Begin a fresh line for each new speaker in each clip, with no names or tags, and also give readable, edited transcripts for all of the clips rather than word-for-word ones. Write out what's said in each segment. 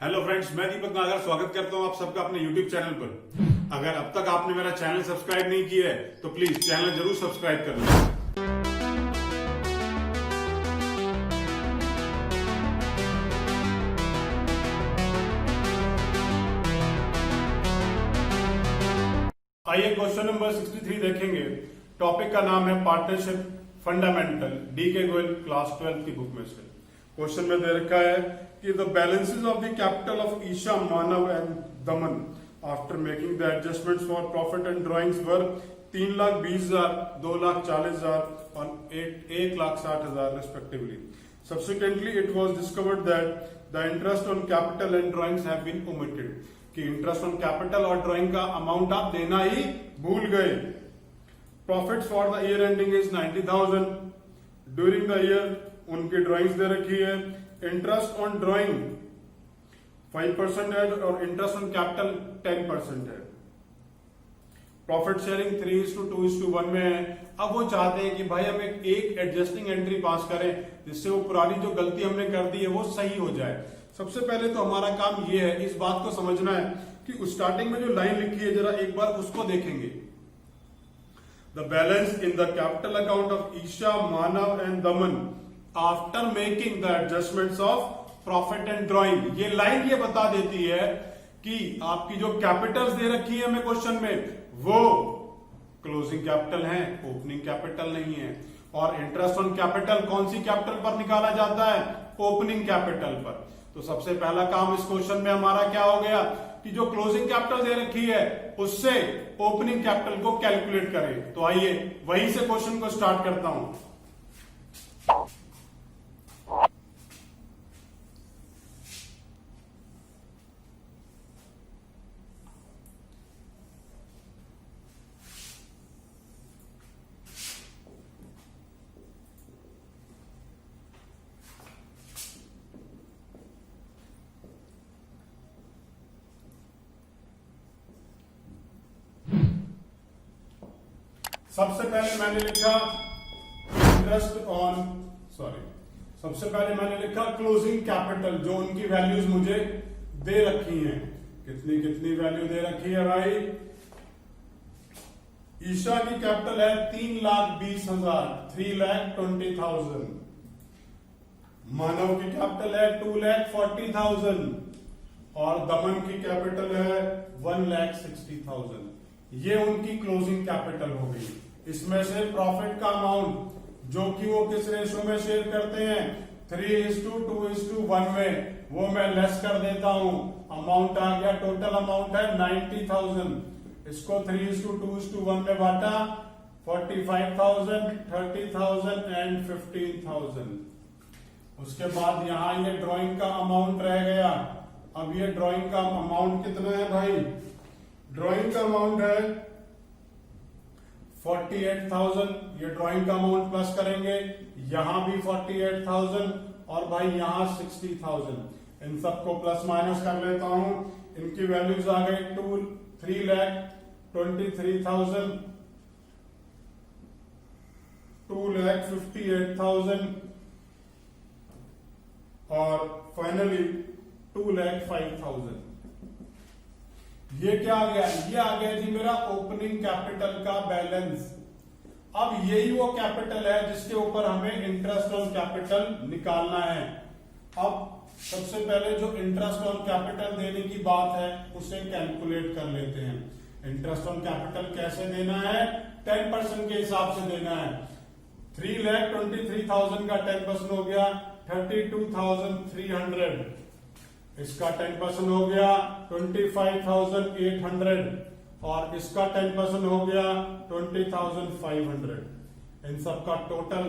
Hello friends, मैं दीपक नागर स्वागत करता हूं आप सबका अपने यूट्यूब चैनल पर। अगर अब तक आपने मेरा चैनल सब्सक्राइब नहीं किया है तो प्लीज चैनल जरूर सब्सक्राइब कर लें। आइए क्वेश्चन नंबर 63 देखेंगे। टॉपिक का नाम है पार्टनरशिप फंडामेंटल, डी के गोयल क्लास 12 की बुक में से। क्वेश्चन में दे रखा है कि the balances of the capital of Isha, Manav and Daman after making the adjustments for profit and drawings were 3,20,000, 2,40,000 और 1,60,000 respectively. Subsequently, it was discovered that the interest on capital and drawings have been omitted. कि interest on capital और drawing का amount आप देना ही भूल गए। Profits for the year ending is 90,000 during the year. उनकी drawings दे रखी है। इंटरेस्ट ऑन ड्राइंग 5% है और इंटरेस्ट ऑन कैपिटल 10% है। प्रॉफिट शेयरिंग 3:2:1 में है। अब वो चाहते हैं कि भाई हम एक एडजस्टिंग एंट्री पास करें जिससे वो पुरानी जो गलती हमने कर दी है वो सही हो जाए। सबसे पहले तो हमारा काम ये है, इस बात को समझना है कि स्टार्टिंग में जो लाइन लिखी है जरा एक बार उसको देखेंगे। The balance in the capital account of Isha, Manav and Daman after making the adjustments of profit and drawing. ये लाइन ये बता देती है कि आपकी जो कैपिटल्स दे रखी है हमें क्वेश्चन में वो क्लोजिंग कैपिटल है, ओपनिंग कैपिटल नहीं है। और इंटरेस्ट ऑन कैपिटल कौन सी कैपिटल पर निकाला जाता है? ओपनिंग कैपिटल पर। तो सबसे पहला काम इस क्वेश्चन में हमारा क्या हो गया कि जो क्लोजिंग कैपिटल दे रखी है उससे ओपनिंग कैपिटल को कैलकुलेट करें। तो आइए वहीं से क्वेश्चन को स्टार्ट करता हूं। सबसे पहले मैंने लिखा सबसे पहले मैंने लिखा क्लोजिंग कैपिटल, जो उनकी वैल्यूज मुझे दे रखी हैं। कितनी कितनी वैल्यू दे रखी है भाई? ईशा की कैपिटल है 3,20,000, 3,20,000। मानव की कैपिटल है 2,40,000 और दमन की कैपिटल है 1,60,000। ये उनकी क्लोजिंग कैपिटल हो गई। इसमें से प्रॉफिट का अमाउंट जो कि वो किस रेशो में शेयर करते हैं 3:2:1 में, वो मैं लेस कर देता हूं। अमाउंट आ गया, टोटल अमाउंट है 90,000। इसको 3:2:1 में बांटा 45,000, 30,000 एंड 15,000। उसके बाद यहां ये ड्राइंग का अमाउंट रह गया। अब ये ड्राइंग का अमाउंट कितना है भाई? ड्राइंग का अमाउंट है 48,000। ये ड्राइंग का अमाउंट प्लस करेंगे, यहां भी 48,000 और भाई यहां 60,000। इन सबको प्लस माइनस कर लेता हूं। इनकी वैल्यूज आ गई 3,23,000, 2,58,000 और फाइनली 2,05,000। ये क्या आ गया? ये आ गया जी मेरा ओपनिंग कैपिटल का बैलेंस। अब यही वो कैपिटल है जिसके ऊपर हमें इंटरेस्ट ऑन कैपिटल निकालना है। अब सबसे पहले जो इंटरेस्ट ऑन कैपिटल देने की बात है उसे कैलकुलेट कर लेते हैं। इंटरेस्ट ऑन कैपिटल कैसे देना है? 10% के हिसाब से देना है। 3,23,000 का 10% हो गया 32,300। इसका 10% हो गया 25,800 और इसका 10% हो गया 20,500। इन सब का टोटल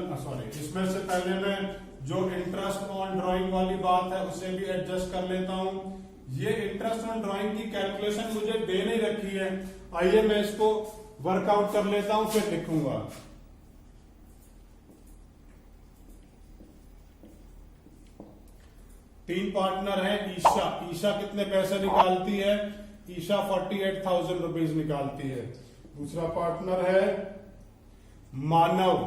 इसमें से पहले मैं जो इंटरेस्ट ऑन ड्राइंग वाली बात है उसे भी एडजस्ट कर लेता हूं। ये इंटरेस्ट ऑन ड्राइंग की कैलकुलेशन मुझे दे नहीं रखी है। आइए मैं इसको वर्कआउट कर लेता हूं फिर लिखूंगा। तीन पार्टनर है। ईशा कितने पैसे निकालती है? ईशा 48,000 रुपीज निकालती है। दूसरा पार्टनर है मानव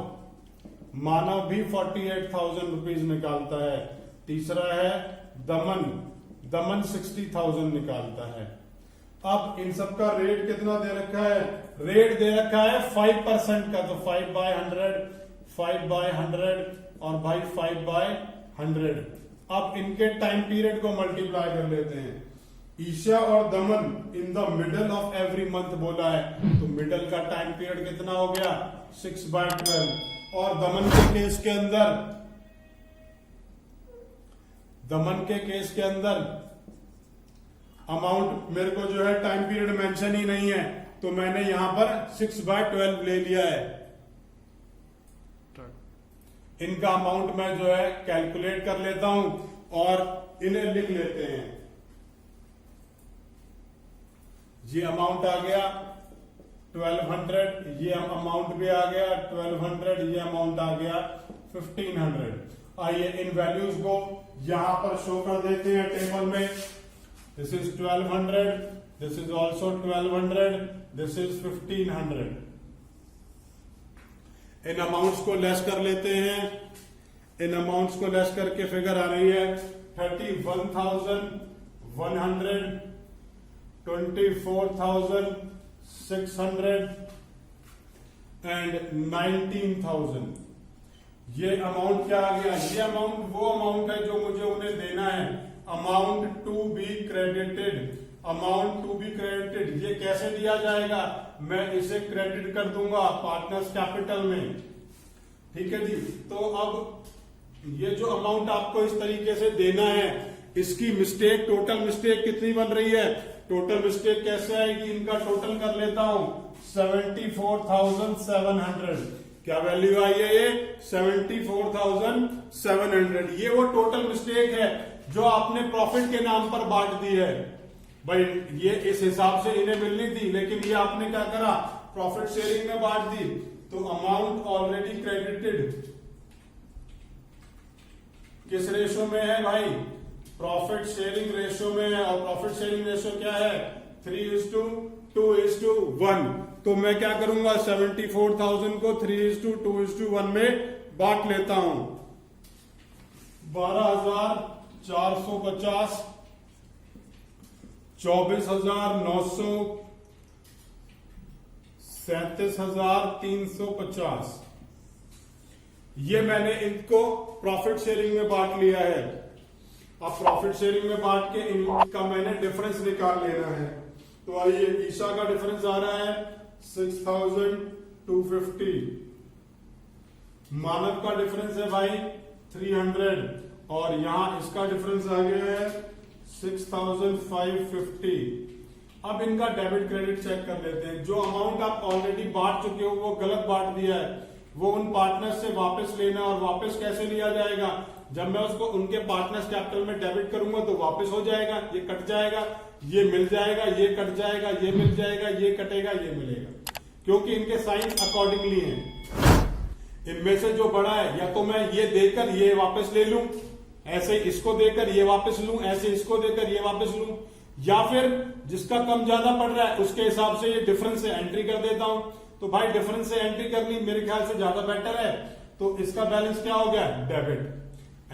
भी 48,000 रुपीज निकालता है। तीसरा है दमन दमन 60,000 निकालता है। अब इन सब का रेट कितना दे रखा है? रेट दे रखा है 5% का, तो 5/100 और भाई 5/100। अब इनके टाइम पीरियड को मल्टीप्लाई कर लेते हैं। ईशा और दमन in the middle of every month बोला है, तो मिडल का टाइम पीरियड कितना हो गया? 6/12। और दमन के केस के अंदर अमाउंट मेरे को जो है टाइम पीरियड मेंशन ही नहीं है, तो मैंने यहां पर 6/12 ले लिया है। इनका अमाउंट मैं जो है कैलकुलेट कर लेता हूं और इन्हें लिख लेते हैं। ये अमाउंट आ गया 1200, ये अमाउंट भी आ गया 1200, ये अमाउंट आ गया 1500। आइए इन वैल्यूज को यहां पर शो कर देते हैं टेबल में। This is 1200, this is also 1200, this is 1500। In amounts को लेस कर लेते हैं। इन अमाउंट्स को लेस करके फिगर आ रही है 31,100, 24,600 एंड 19,000। ये अमाउंट क्या आ गया? ये अमाउंट वो अमाउंट है जो मुझे उन्हें देना है। Amount to be credited, amount to be credited. ये कैसे दिया जाएगा? मैं इसे क्रेडिट कर दूंगा पार्टनर्स कैपिटल में। ठीक है जी। तो अब ये जो अमाउंट आपको इस तरीके से देना है, इसकी मिस्टेक, टोटल मिस्टेक कितनी बन रही है? टोटल मिस्टेक कैसे आएगी? इनका टोटल कर लेता हूं 74,700। क्या वैल्यू आई है? ये 74,700। ये वो टोटल मिस्टेक है जो आपने प्रॉफिट के नाम पर बांट दी है। भाई ये इस हिसाब से इन्हें मिलनी थी, लेकिन ये आपने क्या करा? प्रॉफिट शेयरिंग में बांट दी। तो अमाउंट ऑलरेडी क्रेडिटेड किस रेशो में है भाई? प्रॉफिट शेयरिंग रेशो में है। और प्रॉफिट शेयरिंग रेशो क्या है? 3:2:1। तो मैं क्या करूंगा? 74,000 को 3:2:1 में बांट लेता हूं। 12,450, 24,900, 37,350। ये मैंने इनको प्रॉफिट शेयरिंग में बांट लिया है। अब प्रॉफिट शेयरिंग में बांट के इनका मैंने डिफरेंस निकाल लेना है। तो आइए, ईशा का डिफरेंस आ रहा है 6,250। मानव का डिफरेंस है भाई 300 और यहां इसका डिफरेंस आ गया है 6,550। अब इनका डेबिट क्रेडिट चेक कर लेते हैं। जो अमाउंट आप ऑलरेडी बांट चुके हो वो गलत बांट दिया है, वो उन पार्टनर्स से वापस लेना। और वापस कैसे लिया जाएगा? जब मैं उसको उनके पार्टनर्स कैपिटल में डेबिट करूंगा तो वापस हो जाएगा, ये कट जाएगा, ये मिल जाएगा, ये कट जाएगा, ये मिल जाएगा, ये कटेगा, ये मिलेगा, क्योंकि इनके साइंस अकॉर्डिंगली हैं। इनमें से जो बड़ा है, या तो मैं ये देकर ये वापस ले लूं, ऐसे इसको देकर ये वापस लूं, ऐसे इसको देकर ये वापस लूं, या फिर जिसका कम ज्यादा पड़ रहा है उसके हिसाब से ये डिफरेंस से एंट्री कर देता हूं। तो भाई डिफरेंस से एंट्री करनी मेरे ख्याल से ज्यादा बेटर है। तो इसका बैलेंस क्या हो गया? डेबिट।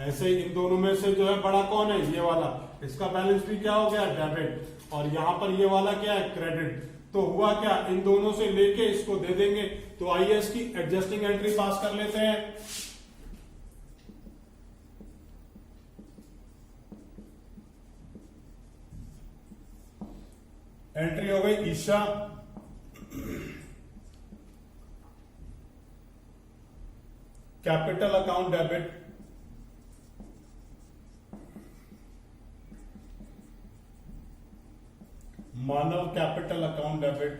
ऐसे ही इन दोनों में से जो है बड़ा कौन है? ये वाला। इसका बैलेंस भी क्या हो गया? डेबिट। और यहां पर ये वाला क्या है? क्रेडिट। तो हुआ क्या? इन दोनों से लेके इसको दे देंगे। तो आइए इसकी एडजस्टिंग एंट्री पास कर लेते हैं। एंट्री हो गई Isha, capital account debit, Manav capital account debit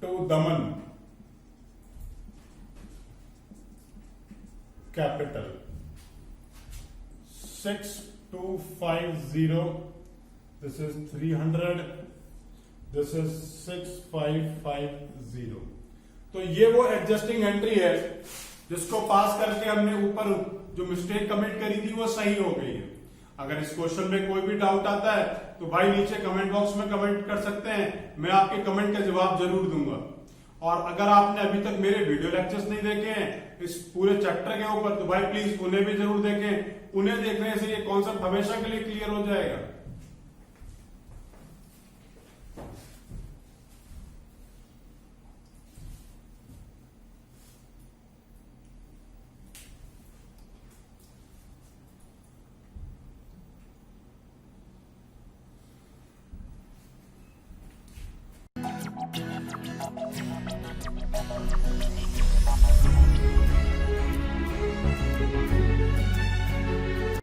to Daman capital 6250। This is 300, this is 6550। तो ये वो एडजस्टिंग एंट्री है जिसको पास करके हमने ऊपर जो मिस्टेक कमिट करी थी वो सही हो गई है। अगर इस क्वेश्चन में कोई भी डाउट आता है तो भाई नीचे कमेंट बॉक्स में कमेंट कर सकते हैं, मैं आपके कमेंट का जवाब जरूर दूंगा। और अगर आपने अभी तक मेरे वीडियो लेक्चर्स नहीं देखे हैं, इस पूरे चैप्टर के ऊपर, तो भाई प्लीज उन्हें भी जरूर देखें। उन्हें देखने से ये कॉन्सेप्ट हमेशा के लिए क्लियर हो जाएगा।